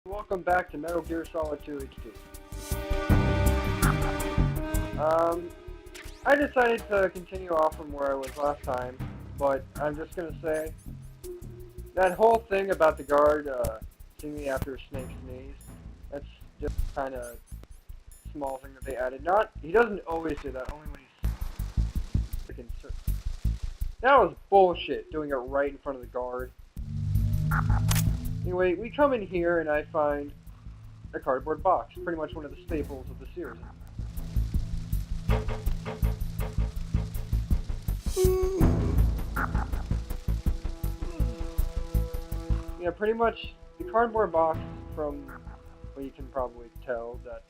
Welcome back to Metal Gear Solid 2 HD. I decided to continue off from where I was last time, but I'm just gonna say that whole thing about the guard seeing me after Snake's sneeze, that's just kind of small thing that they added. He doesn't always do that, only when he's freaking certain. That was bullshit, doing it right in front of the guard. Anyway, we come in here and I find a cardboard box, pretty much one of the staples of the series. Yeah, pretty much the cardboard box, from what you can probably tell, that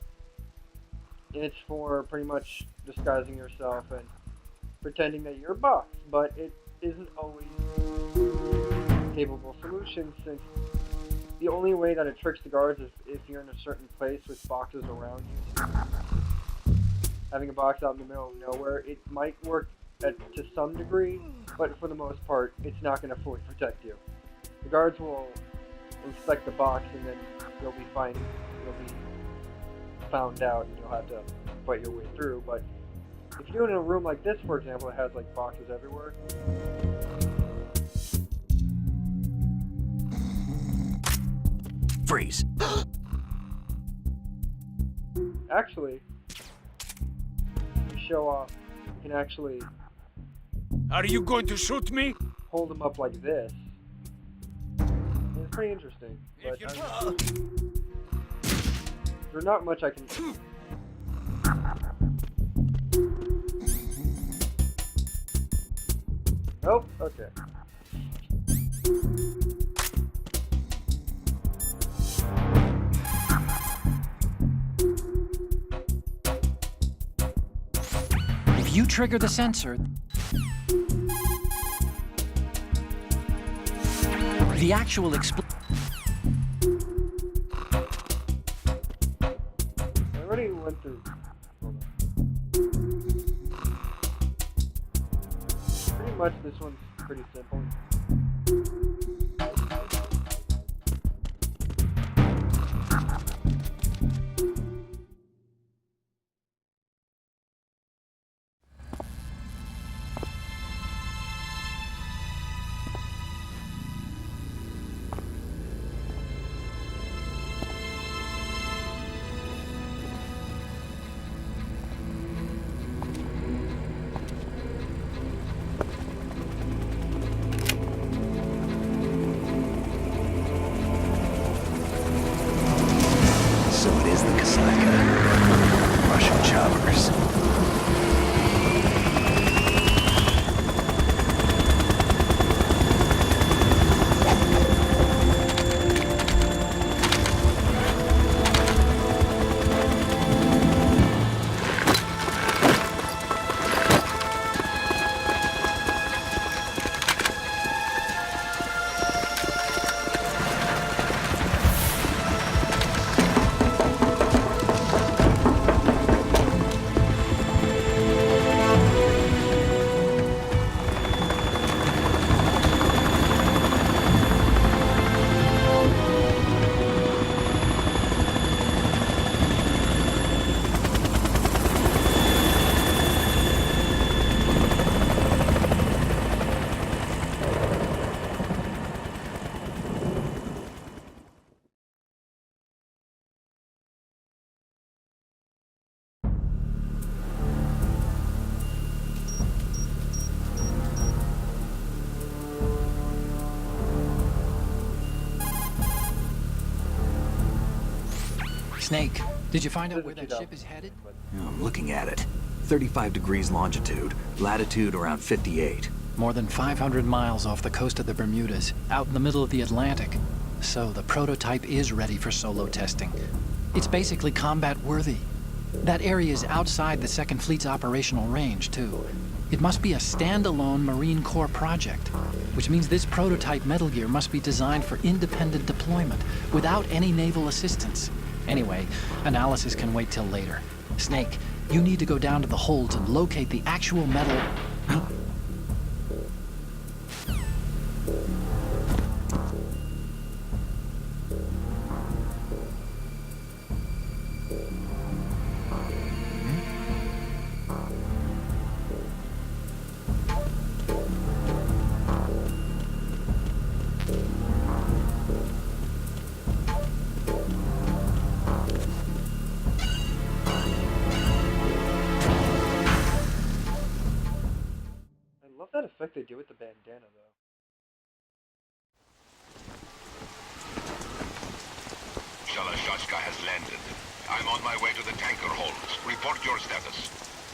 it's for pretty much disguising yourself and pretending that you're a box, but it isn't always a capable solution, since the only way that it tricks the guards is if you're in a certain place with boxes around you. Having a box out in the middle of nowhere, it might work to some degree, but for the most part, it's not going to fully protect you. The guards will inspect the box, and then you'll be found out, and you'll have to fight your way through. But if you're in a room like this, for example, that has like boxes everywhere, freeze. actually, to show off, you can actually Are you going to shoot me? hold them up like this. It's pretty interesting, but there's not much I can. Nope. Okay. If you trigger the sensor, the actual I already went through. Hold on. Pretty much, this one's pretty simple. So it is the Kasaka. Russian choppers. Snake, did you find out where that ship is headed? Yeah, I'm looking at it. 35 degrees longitude, latitude around 58. More than 500 miles off the coast of the Bermudas, out in the middle of the Atlantic. So the prototype is ready for solo testing. It's basically combat worthy. That area is outside the Second Fleet's operational range, too. It must be a standalone Marine Corps project, which means this prototype Metal Gear must be designed for independent deployment, without any naval assistance. Anyway, analysis can wait till later. Snake, you need to go down to the holds and locate the actual metal... like they do with the bandana, though. Shalashashka has landed. I'm on my way to the tanker holds. Report your status.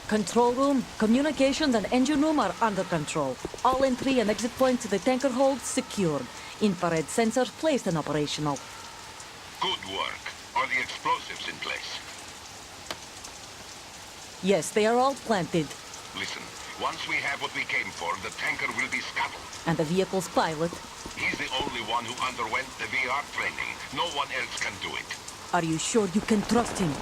Control room, communications and engine room are under control. All entry and exit points to the tanker hold secured. Infrared sensors placed and operational. Good work. Are the explosives in place? Yes, they are all planted. Listen, once we have what we came for, the tanker will be scuttled. And the vehicle's pilot. He's the only one who underwent the VR training. No one else can do it. Are you sure you can trust him?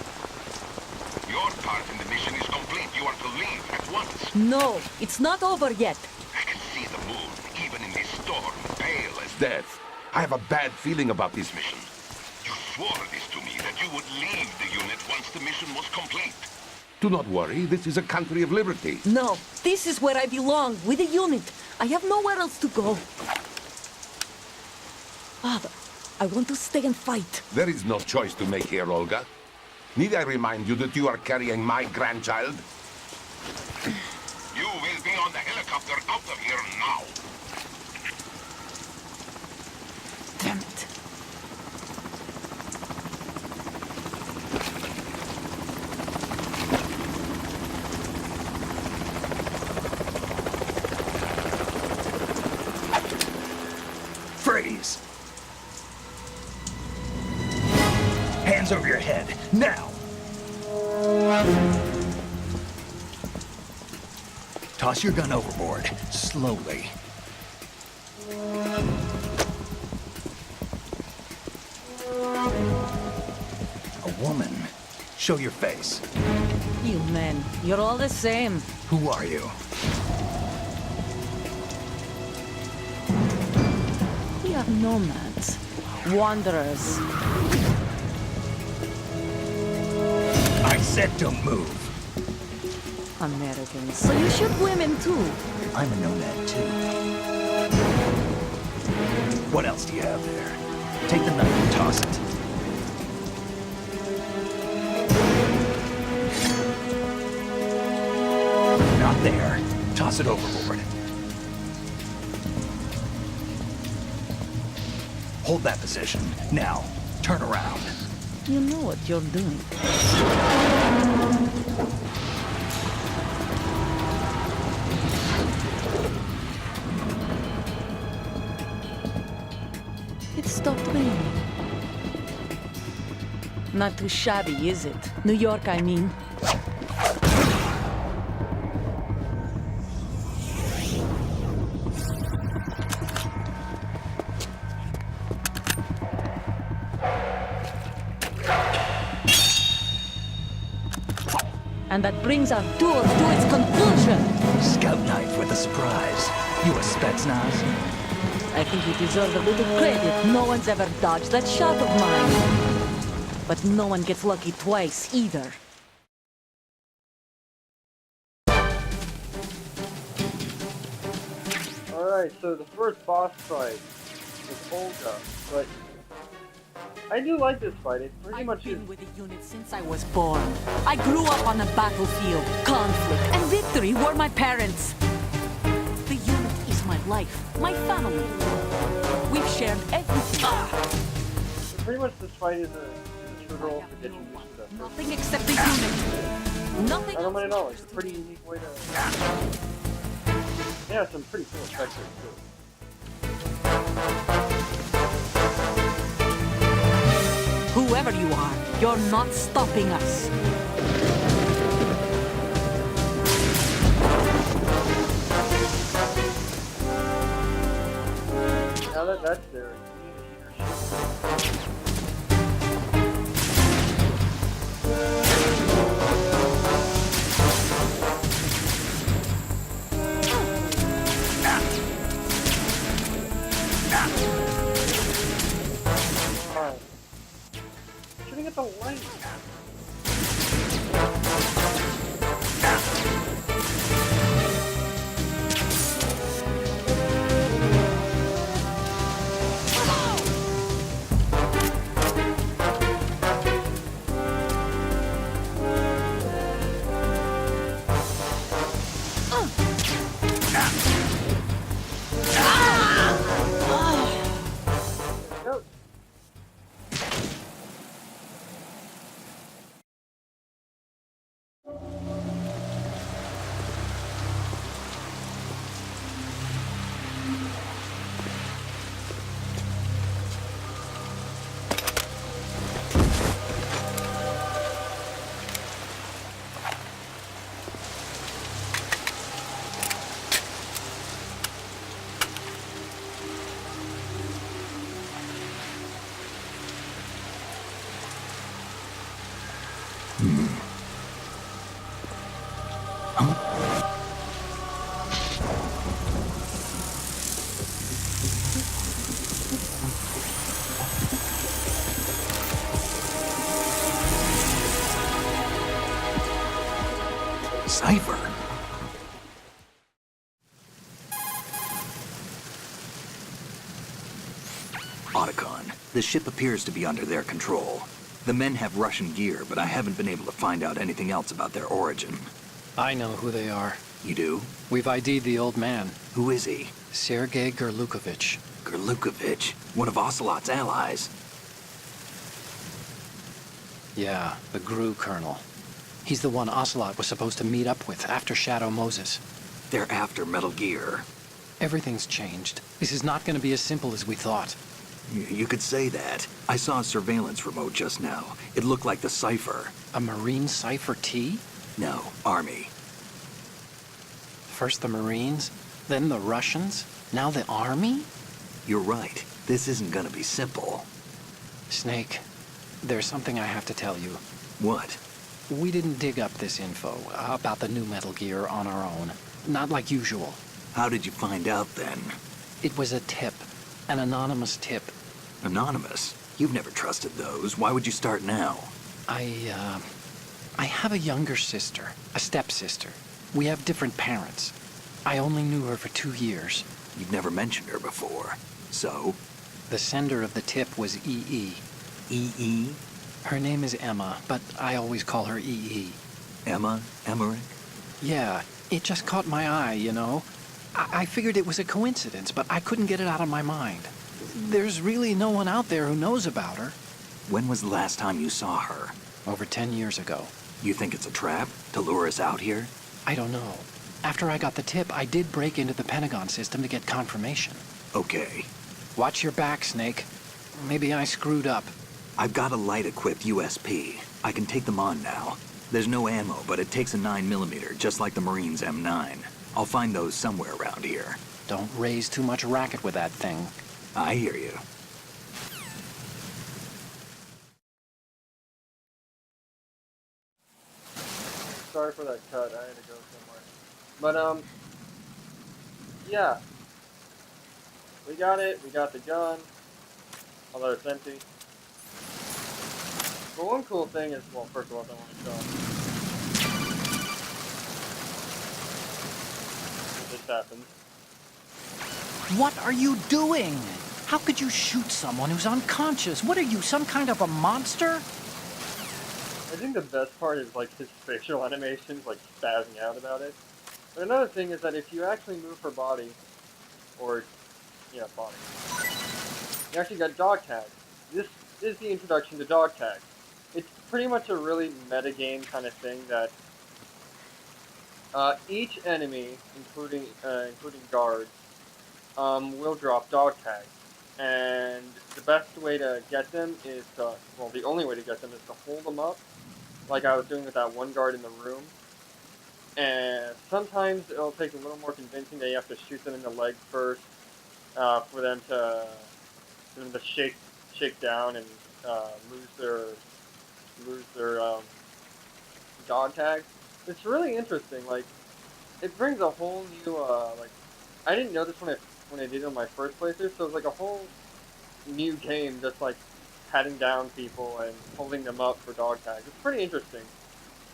Your part in the mission is complete. You are to leave at once. No, it's not over yet. I can see the moon, even in this storm, pale as death. I have a bad feeling about this mission. You swore this to me, that you would leave the unit once the mission was complete. Do not worry, this is a country of liberty. No, this is where I belong, with the unit. I have nowhere else to go. Father, I want to stay and fight. There is no choice to make here, Olga. Need I remind you that you are carrying my grandchild? You will be on the helicopter out of here now. Damn it. Freeze! Hands over your head, now! Toss your gun overboard, slowly. A woman. Show your face. You men, you're all the same. Who are you? We are nomads. Wanderers. I said don't move. Americans. So you shoot women too. I'm a nomad too. What else do you have there? Take the knife and toss it. Not there. Toss it overboard. Hold that position. Now, turn around. You know what you're doing. It stopped raining. Not too shabby, is it? New York, I mean. And that brings our tour to its conclusion. Scout knife with a surprise. You a Spetsnaz? I think you deserve a little credit. No one's ever dodged that shot of mine. But no one gets lucky twice, either. Alright, so the first boss fight was Olga, but I do like this fight. It pretty I've much is. been with the unit since I was born. I grew up on the battlefield. Conflict and victory were my parents. The unit is my life, my family. We've shared everything. Pretty much this fight is a tutorial to get you used to that. Nothing except the unit. Nothing I don't mind at all. else It's a pretty unique way to. Yeah, some pretty cool effects here too. Whoever you are, you're not stopping us. Now that that's there, you need to heat your shit. Alright. Shooting at the light. Cipher? Otacon, the ship appears to be under their control. The men have Russian gear, but I haven't been able to find out anything else about their origin. I know who they are. You do? We've ID'd the old man, Who is he? Sergei Gerlukovich. Gerlukovich, one of Ocelot's allies. Yeah, the GRU colonel. He's the one Ocelot was supposed to meet up with after Shadow Moses. They're after Metal Gear. Everything's changed. This is not going to be as simple as we thought. You could say that. I saw a surveillance remote just now. It looked like the Cipher. A Marine Cipher T? No, Army. First the Marines, then the Russians, now the Army? You're right. This isn't gonna be simple. Snake, there's something I have to tell you. What? We didn't dig up this info about the new Metal Gear on our own. Not like usual. How did you find out then? It was a tip. An anonymous tip. Anonymous? You've never trusted those. Why would you start now? I have a younger sister, a stepsister. We have different parents. I only knew her for 2 years. You've never mentioned her before. So? The sender of the tip was EE. EE? Her name is Emma, but I always call her EE. Emma? Emmerich? Yeah, it just caught my eye, you know? I figured it was a coincidence, but I couldn't get it out of my mind. There's really no one out there who knows about her. When was the last time you saw her? Over 10 years ago. You think it's a trap? To lure us out here? I don't know. After I got the tip, I did break into the Pentagon system to get confirmation. Okay. Watch your back, Snake. Maybe I screwed up. I've got a light-equipped USP. I can take them on now. There's no ammo, but it takes a 9mm, just like the Marines' M9. I'll find those somewhere around here. Don't raise too much racket with that thing. I hear you. Sorry for that cut. I had to go somewhere. But yeah, we got it. We got the gun, although it's empty. But one cool thing is, well, first of all, I don't want to show. This happens. What are you doing? How could you shoot someone who's unconscious? What are you, some kind of a monster? I think the best part is like his facial animations, like spazzing out about it. But another thing is that if you actually move her body, or yeah, body, you actually got dog tags. This is the introduction to dog tags. It's pretty much a really metagame kind of thing that each enemy, including guards, will drop dog tags. And the best way to get them is to, well, the only way to get them is to hold them up, like I was doing with that one guard in the room. And sometimes it'll take a little more convincing that you have to shoot them in the leg first, for them to shake down and lose their dog tag. It's really interesting. Like, it brings a whole new like, I didn't know this when I did it on my first playthrough, so it's like a whole new game, just like patting down people and holding them up for dog tags. It's pretty interesting.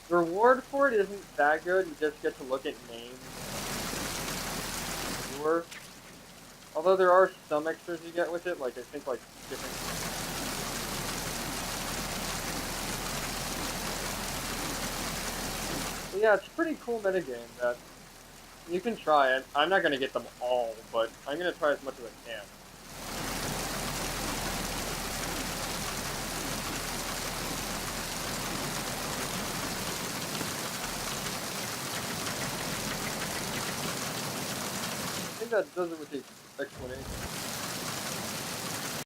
The reward for it isn't that good. You just get to look at names. Although there are some extras you get with it, like I think like different. But yeah, it's a pretty cool metagame that you can try it. I'm not gonna get them all, but I'm gonna try as much as I can. I think that does it with the explanation.